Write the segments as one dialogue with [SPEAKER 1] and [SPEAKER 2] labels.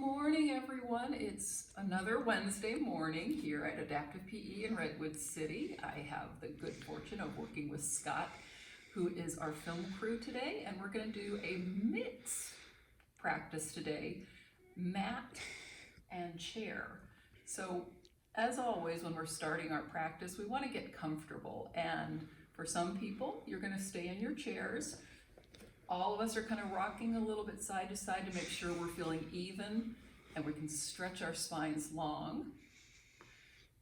[SPEAKER 1] morning, everyone. It's another Wednesday morning here at Adaptive PE in Redwood City. I have the good fortune of working with Scott, who is our film crew today, and we're going to do a mix practice today, mat and chair. So as always, when we're starting our practice, we want to get comfortable, and for some people, you're going to stay in your chairs. All of us are kind of rocking a little bit side to side to make sure we're feeling even and we can stretch our spines long.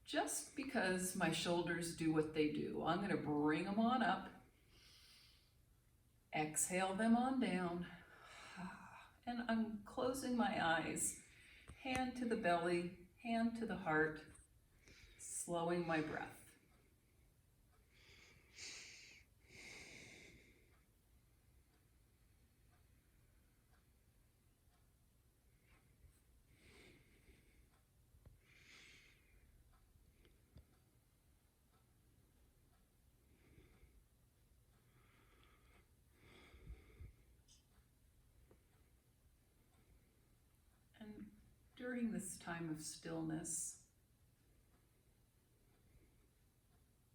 [SPEAKER 1] Just because my shoulders do what they do, I'm going to bring them on up, exhale them on down, and I'm closing my eyes, hand to the belly, hand to the heart, slowing my breath. And during this time of stillness,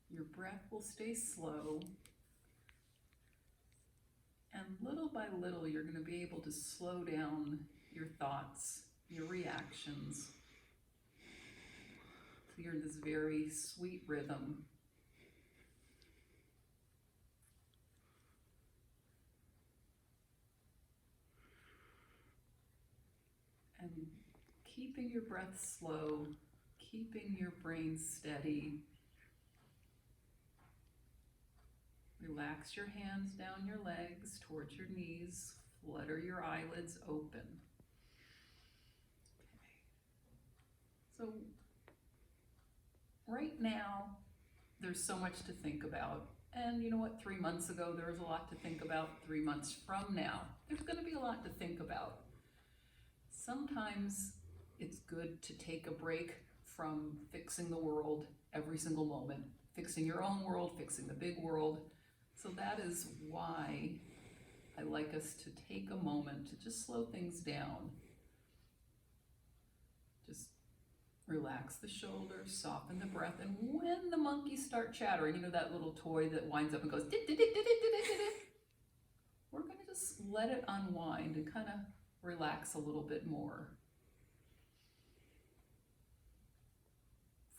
[SPEAKER 1] your breath will stay slow, and little by little you're going to be able to slow down your thoughts, your reactions, to hear this very sweet rhythm. And keeping your breath slow, keeping your brain steady. Relax your hands down your legs towards your knees. Flutter your eyelids open. Okay. So right now, there's so much to think about. And you know what? 3 months ago, there was a lot to think about. 3 months from now, there's going to be a lot to think about. Sometimes it's good to take a break from fixing the world every single moment, fixing your own world, fixing the big world. So that is why I like us to take a moment to just slow things down. Just relax the shoulders, soften the breath, and when the monkeys start chattering, you know that little toy that winds up and goes, we're going to just let it unwind and kind of relax a little bit more.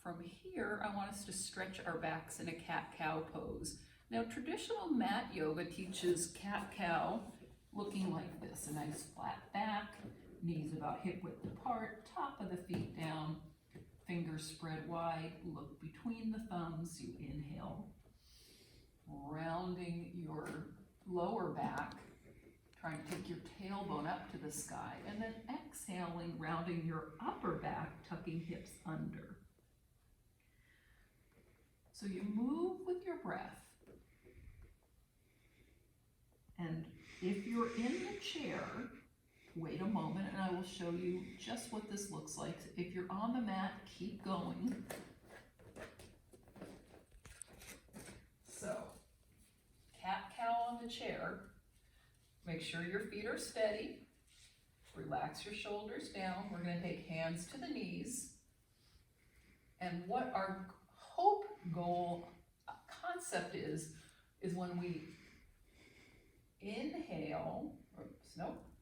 [SPEAKER 1] From here, I want us to stretch our backs in a cat-cow pose. Now, traditional mat yoga teaches cat-cow looking like this, a nice flat back, knees about hip width apart, top of the feet down, fingers spread wide, look between the thumbs, you inhale, rounding your lower back, trying to take your tailbone up to the sky, and then exhaling, rounding your upper back, tucking hips under. So you move with your breath. And if you're in the chair, wait a moment and I will show you just what this looks like. If you're on the mat, keep going. So, cat-cow on the chair. Make sure your feet are steady. Relax your shoulders down. We're going to take hands to the knees. And what our hope, goal, concept is when we inhale,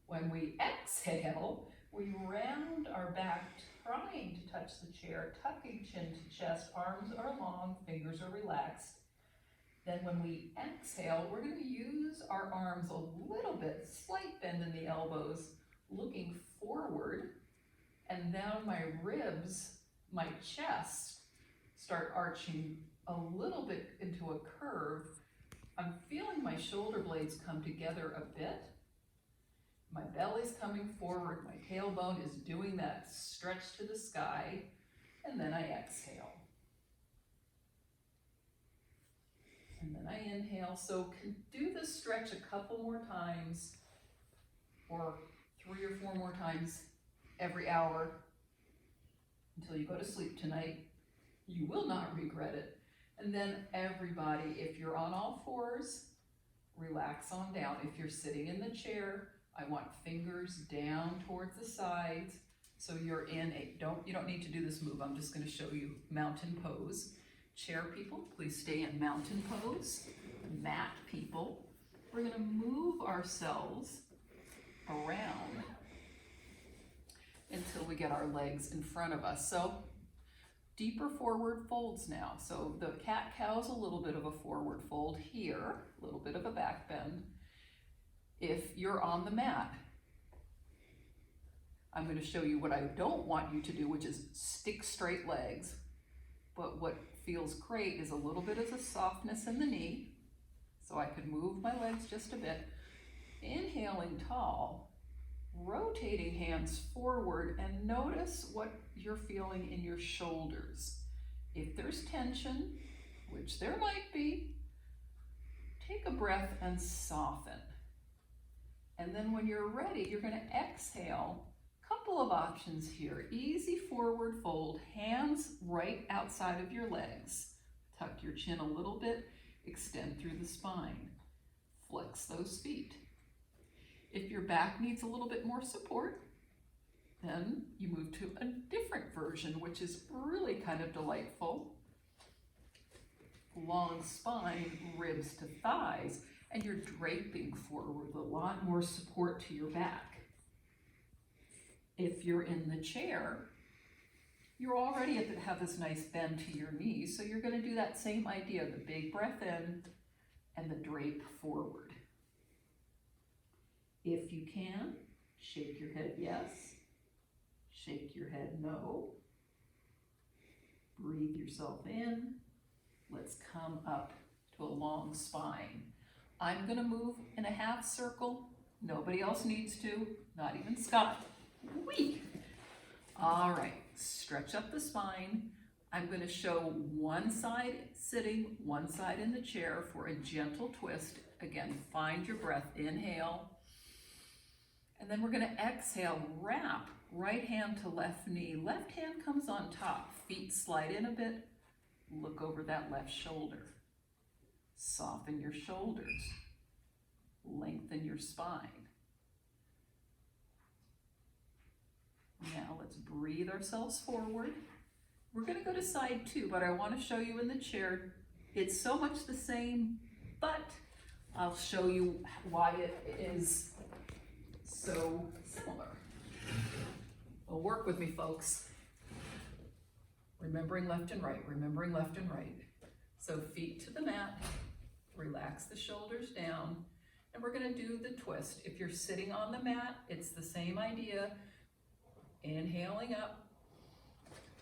[SPEAKER 1] when we exhale, we round our back, trying to touch the chair, tucking chin to chest, arms are long, fingers are relaxed. Then when we exhale, we're going to use our arms a little bit, slight bend in the elbows, looking forward, and down my ribs, my chest, start arching a little bit into a curve. I'm feeling my shoulder blades come together a bit. My belly's coming forward, my tailbone is doing that stretch to the sky, and then I exhale. And then I inhale. So do this stretch a couple more times, or 3 or 4 more times every hour until you go to sleep tonight. You will not regret it. And then everybody, if you're on all fours, relax on down. If you're sitting in the chair, I want fingers down towards the sides, So you're in you don't need to do this move. I'm just going to show you mountain pose. Chair people, please stay in mountain pose. Mat people, we're going to move ourselves around until we get our legs in front of us. So deeper forward folds now. So the cat-cow's a little bit of a forward fold here, a little bit of a back bend. If you're on the mat, I'm going to show you what I don't want you to do, which is stick straight legs. But what feels great is a little bit of a softness in the knee. So I could move my legs just a bit. Inhaling tall, rotating hands forward, and notice what you're feeling in your shoulders. If there's tension, which there might be, take a breath and soften. And then when you're ready, you're going to exhale. Couple of options here. Easy forward fold, hands right outside of your legs. Tuck your chin a little bit, extend through the spine. Flex those feet. If your back needs a little bit more support, then you move to a different version, which is really kind of delightful. Long spine, ribs to thighs, and you're draping forward with a lot more support to your back. If you're in the chair, you're already have this nice bend to your knees, so you're going to do that same idea, the big breath in and the drape forward. If you can, shake your head yes, shake your head no. Breathe yourself in. Let's come up to a long spine. I'm going to move in a half circle. Nobody else needs to, not even Scott. Whee! All right, stretch up the spine. I'm going to show one side sitting, one side in the chair for a gentle twist. Again, find your breath, inhale. And then we're going to exhale, wrap right hand to left knee. Left hand comes on top, feet slide in a bit. Look over that left shoulder. Soften your shoulders. Lengthen your spine. Now let's breathe ourselves forward. We're going to go to side two, but I want to show you in the chair. It's so much the same, but I'll show you why it is so similar. Well, work with me, folks. Remembering left and right, remembering left and right. So feet to the mat, relax the shoulders down, and we're going to do the twist. If you're sitting on the mat, it's the same idea. Inhaling up,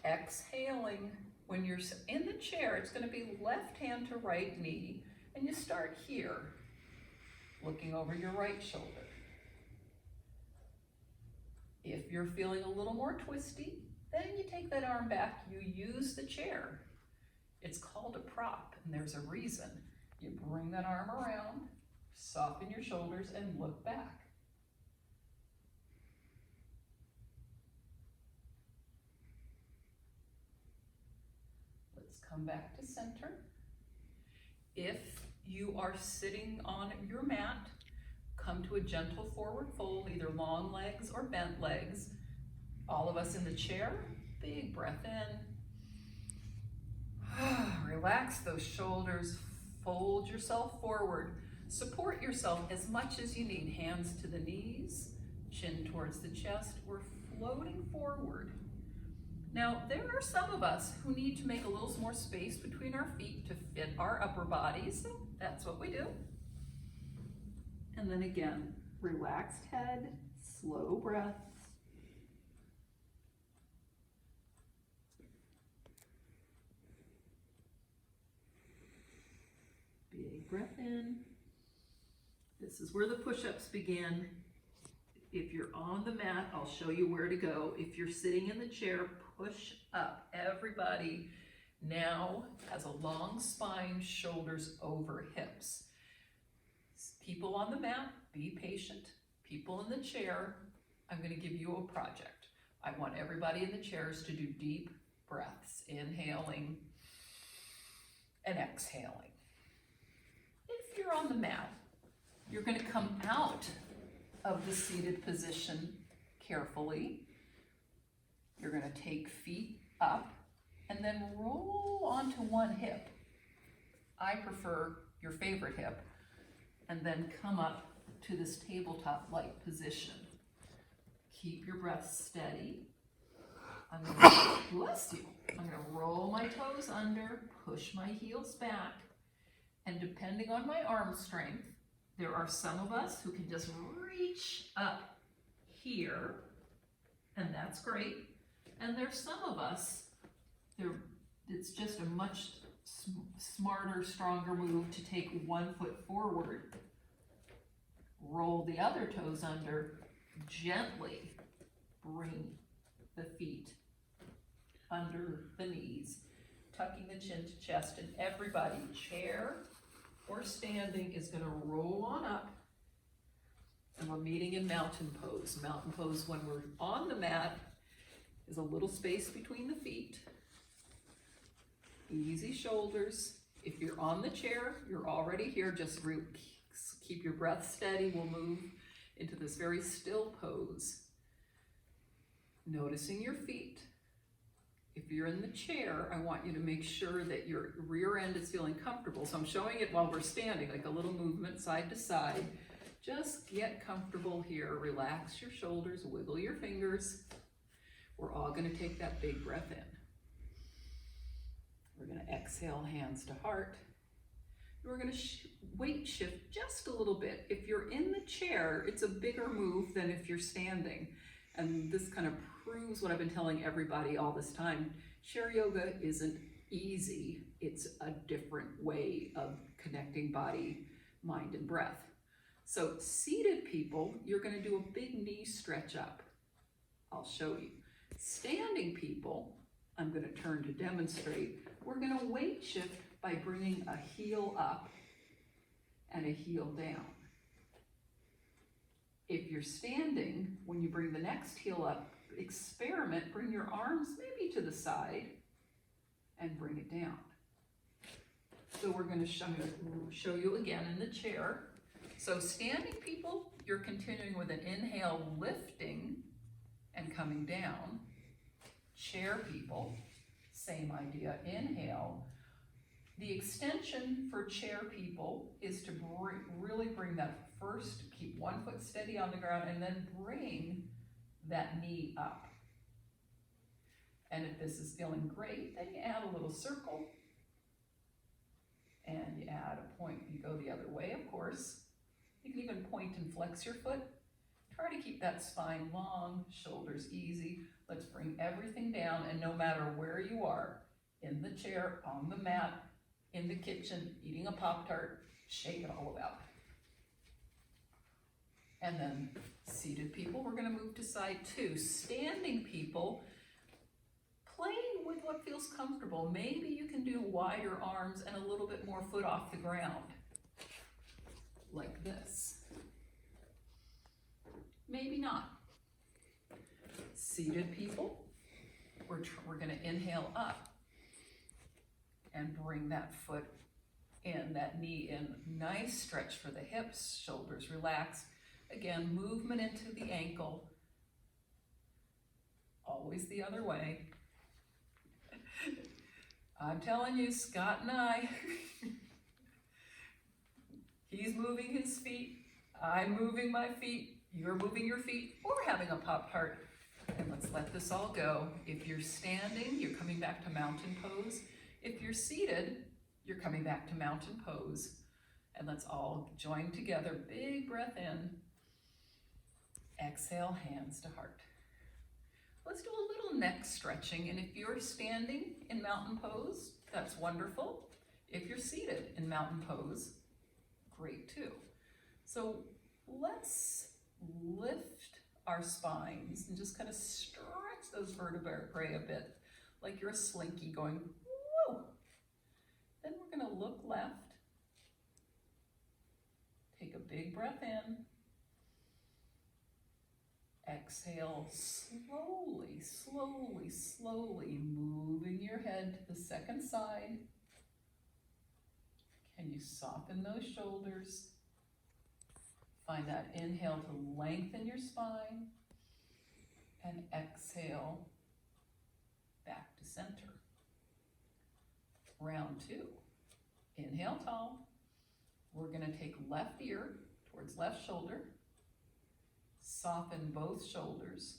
[SPEAKER 1] exhaling. When you're in the chair, it's going to be left hand to right knee, and you start here, looking over your right shoulder. If you're feeling a little more twisty, then you take that arm back, you use the chair. It's called a prop, and there's a reason. You bring that arm around, soften your shoulders, and look back. Let's come back to center. If you are sitting on your mat, come to a gentle forward fold, either long legs or bent legs. All of us in the chair, big breath in. Relax those shoulders, fold yourself forward. Support yourself as much as you need. Hands to the knees, chin towards the chest. We're floating forward. Now, there are some of us who need to make a little more space between our feet to fit our upper bodies. So that's what we do. And then again, relaxed head, slow breaths. Big breath in. This is where the push-ups begin. If you're on the mat, I'll show you where to go. If you're sitting in the chair, push up. Everybody now has a long spine, shoulders over hips. People on the mat, be patient. People in the chair, I'm going to give you a project. I want everybody in the chairs to do deep breaths, inhaling and exhaling. If you're on the mat, you're going to come out of the seated position carefully. You're gonna take feet up and then roll onto one hip. I prefer your favorite hip, and then come up to this tabletop-like position. Keep your breath steady. I'm gonna, bless you, I'm gonna roll my toes under, push my heels back, and depending on my arm strength, there are some of us who can just reach up here, and that's great. And there's some of us, it's just a much smarter, stronger move to take one foot forward, roll the other toes under, gently bring the feet under the knees, tucking the chin to chest, and everybody, chair or standing, is gonna roll on up, and we're meeting in mountain pose. Mountain pose, when we're on the mat, is a little space between the feet. Easy shoulders. If you're on the chair, you're already here. Just keep your breath steady. We'll move into this very still pose. Noticing your feet. If you're in the chair, I want you to make sure that your rear end is feeling comfortable. So I'm showing it while we're standing, like a little movement side to side. Just get comfortable here. Relax your shoulders, wiggle your fingers. We're all gonna take that big breath in. We're gonna exhale, hands to heart. We're gonna weight shift just a little bit. If you're in the chair, it's a bigger move than if you're standing. And this kind of proves what I've been telling everybody all this time. Chair yoga isn't easy. It's a different way of connecting body, mind, and breath. So seated people, you're gonna do a big knee stretch up. I'll show you. Standing people, I'm gonna turn to demonstrate. We're gonna weight shift by bringing a heel up and a heel down. If you're standing, when you bring the next heel up, experiment, bring your arms maybe to the side and bring it down. So I'm gonna show you again in the chair. So standing people, you're continuing with an inhale, lifting and coming down. Chair people, same idea, inhale. The extension for chair people is to really bring that first, keep one foot steady on the ground, and then bring that knee up. And if this is feeling great, then you add a little circle, and you add a point. You go the other way, of course. You can even point and flex your foot. Try to keep that spine long, shoulders easy. Let's bring everything down, and no matter where you are, in the chair, on the mat, in the kitchen, eating a Pop-Tart, shake it all about. And then seated people, we're gonna move to side two. Standing people, playing with what feels comfortable. Maybe you can do wider arms and a little bit more foot off the ground, like this. Maybe not. Seated people, we're gonna inhale up and bring that foot in, that knee in. Nice stretch for the hips, shoulders relaxed. Again, movement into the ankle. Always the other way. I'm telling you, Scott and I, he's moving his feet, I'm moving my feet, you're moving your feet, or we're having a Pop-Tart. And let's let this all go. If you're standing, you're coming back to mountain pose. If you're seated, you're coming back to mountain pose. And let's all join together. Big breath in. Exhale, hands to heart. Let's do a little neck stretching. And if you're standing in mountain pose, that's wonderful. If you're seated in mountain pose, great too. So let's lift our spines and just kind of stretch those vertebrae a bit, like you're a slinky going, whoa. Then we're gonna look left. Take a big breath in. Exhale, slowly, slowly, slowly moving your head to the second side. Can you soften those shoulders? Find that inhale to lengthen your spine, and exhale center. Round 2. Inhale tall. We're going to take left ear towards left shoulder. Soften both shoulders.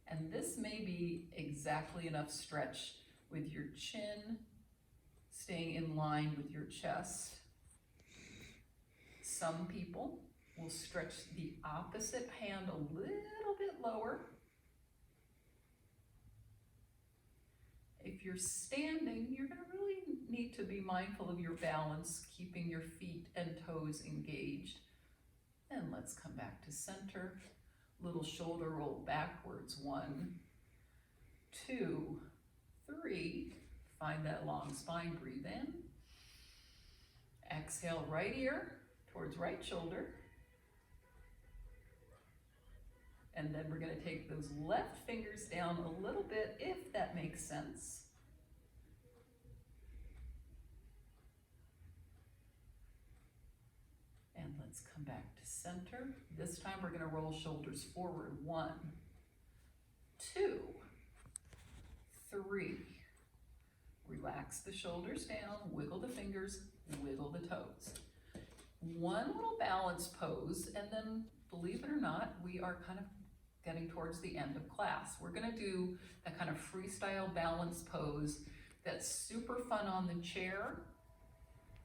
[SPEAKER 1] And this may be exactly enough stretch with your chin staying in line with your chest. Some people will stretch the opposite hand a little bit lower. If you're standing, you're going to really need to be mindful of your balance, keeping your feet and toes engaged. And let's come back to center. Little shoulder roll backwards. 1, 2, 3. Find that long spine. Breathe in. Exhale, right ear towards right shoulder. And then we're going to take those left fingers down a little bit, if that makes sense. And let's come back to center. This time we're going to roll shoulders forward. 1, 2, 3. Relax the shoulders down, wiggle the fingers, wiggle the toes. One little balance pose, and then, believe it or not, we are kind of getting towards the end of class. We're going to do a kind of freestyle balance pose that's super fun on the chair.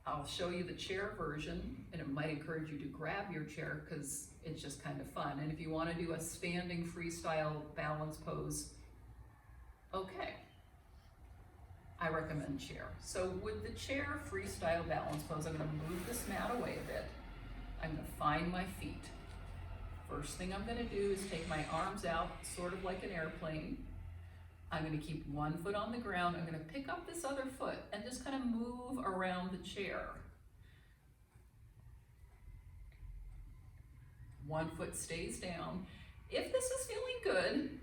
[SPEAKER 1] I'll show you the chair version, and it might encourage you to grab your chair because it's just kind of fun. And if you want to do a standing freestyle balance pose, okay, I recommend chair. So with the chair freestyle balance pose, I'm going to move this mat away a bit. I'm going to find my feet. First thing I'm going to do is take my arms out, sort of like an airplane. I'm going to keep one foot on the ground. I'm going to pick up this other foot and just kind of move around the chair. One foot stays down. If this is feeling good,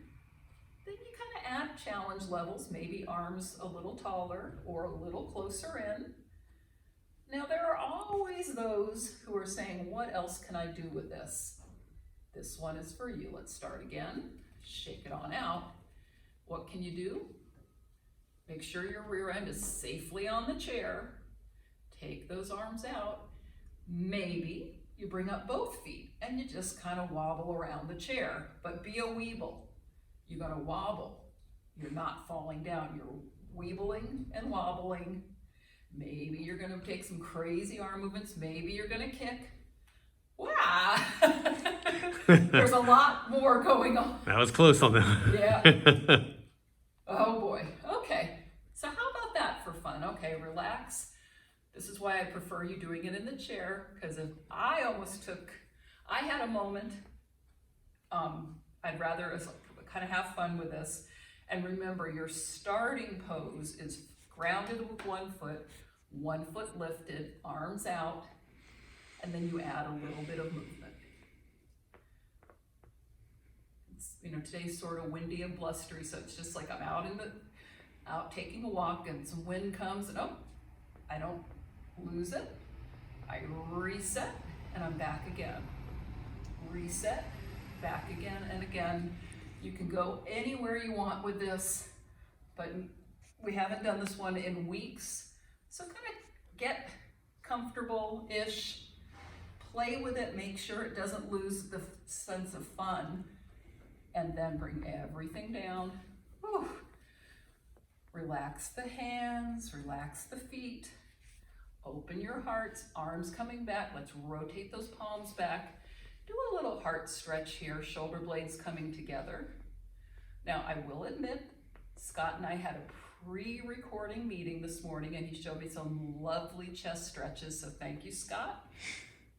[SPEAKER 1] then you kind of add challenge levels, maybe arms a little taller or a little closer in. Now there are always those who are saying, what else can I do with this? This one is for you. Let's start again. Shake it on out. What can you do? Make sure your rear end is safely on the chair. Take those arms out. Maybe you bring up both feet and you just kind of wobble around the chair, but be a weeble. You're going to wobble. You're not falling down. You're weebling and wobbling. Maybe you're going to take some crazy arm movements. Maybe you're going to kick. Wow! There's a lot more going on.
[SPEAKER 2] That was close on that.
[SPEAKER 1] Yeah. Oh boy. Okay. So how about that for fun? Okay, relax. This is why I prefer you doing it in the chair, because if I had a moment, I'd rather us kind of have fun with this. And remember, your starting pose is grounded with one foot lifted, arms out, and then you add a little bit of movement. Today's sort of windy and blustery, so it's just like I'm out taking a walk and some wind comes and I don't lose it. I reset and I'm back again. Reset, back again and again. You can go anywhere you want with this, but we haven't done this one in weeks. So kind of get comfortable-ish, play with it, make sure it doesn't lose the sense of fun. And then bring everything down. Whew. Relax the hands, relax the feet. Open your hearts, arms coming back. Let's rotate those palms back. Do a little heart stretch here, shoulder blades coming together. Now, I will admit, Scott and I had a pre-recording meeting this morning and he showed me some lovely chest stretches, so thank you, Scott.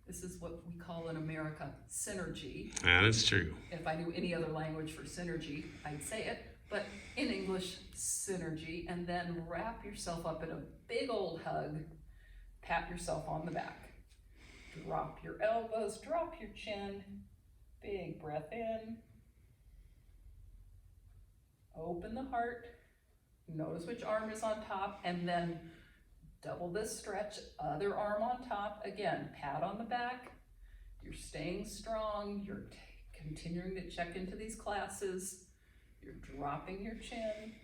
[SPEAKER 1] This is what we call in America synergy.
[SPEAKER 2] Yeah, that's true.
[SPEAKER 1] If I knew any other language for synergy, I'd say it. But in English, synergy. And then wrap yourself up in a big old hug. Pat yourself on the back. Drop your elbows, drop your chin. Big breath in. Open the heart. Notice which arm is on top. And then double this stretch, other arm on top. Again, pat on the back. You're staying strong. You're continuing to check into these classes. You're dropping your chin.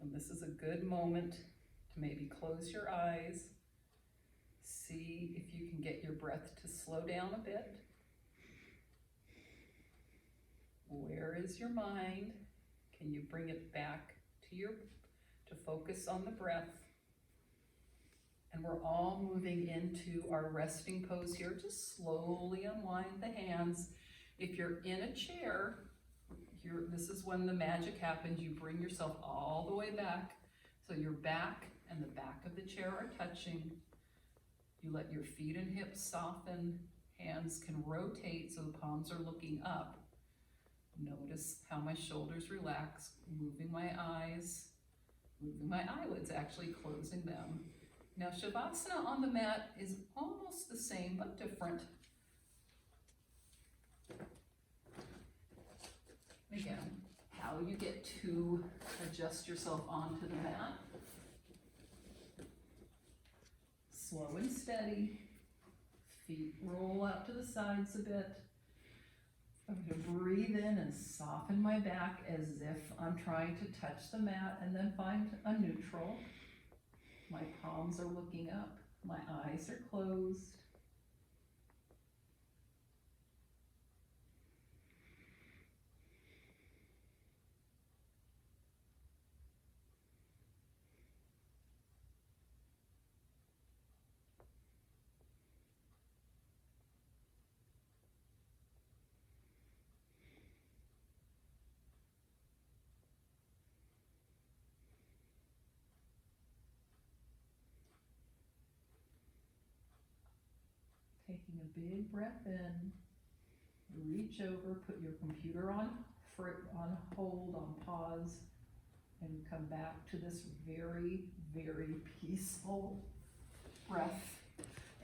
[SPEAKER 1] And this is a good moment to maybe close your eyes. See if you can get your breath to slow down a bit. Where is your mind? Can you bring it back to focus on the breath? And we're all moving into our resting pose here. Just slowly unwind the hands. If you're in a chair, this is when the magic happens. You bring yourself all the way back. So your back and the back of the chair are touching. You let your feet and hips soften. Hands can rotate so the palms are looking up. Notice how my shoulders relax, moving my eyes, moving my eyelids, actually closing them. Now, Shavasana on the mat is almost the same, but different. Again, how you get to adjust yourself onto the mat. Slow and steady. Feet roll out to the sides a bit. I'm going to breathe in and soften my back as if I'm trying to touch the mat, and then find a neutral. My palms are looking up. My eyes are closed. Taking a big breath in, reach over, put your computer on hold, on pause, and come back to this very, very peaceful breath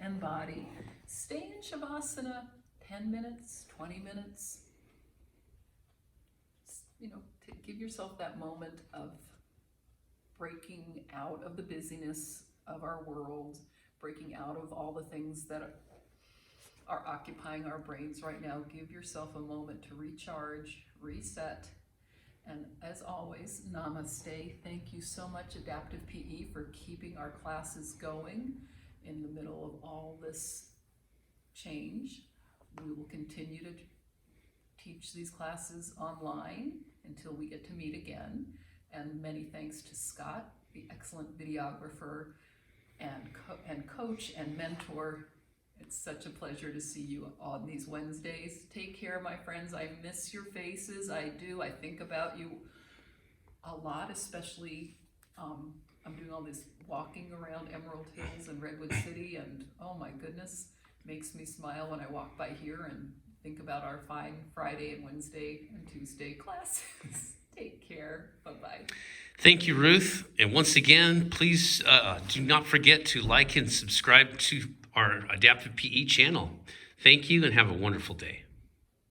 [SPEAKER 1] and body. Stay in Shavasana 10 minutes, 20 minutes. Give yourself that moment of breaking out of the busyness of our world, breaking out of all the things that are occupying our brains right now. Give yourself a moment to recharge, reset, and as always, namaste. Thank you so much, Adaptive PE, for keeping our classes going in the middle of all this change. We will continue to teach these classes online until we get to meet again. And many thanks to Scott, the excellent videographer and coach and mentor. It's such a pleasure to see you on these Wednesdays. Take care, my friends. I miss your faces. I do. I think about you a lot, especially I'm doing all this walking around Emerald Hills and Redwood City, and oh my goodness, makes me smile when I walk by here and think about our fine Friday and Wednesday and Tuesday classes. Take care. Bye-bye.
[SPEAKER 2] Thank you, Ruth. And once again, please do not forget to like and subscribe to our Adaptive PE channel. Thank you and have a wonderful day.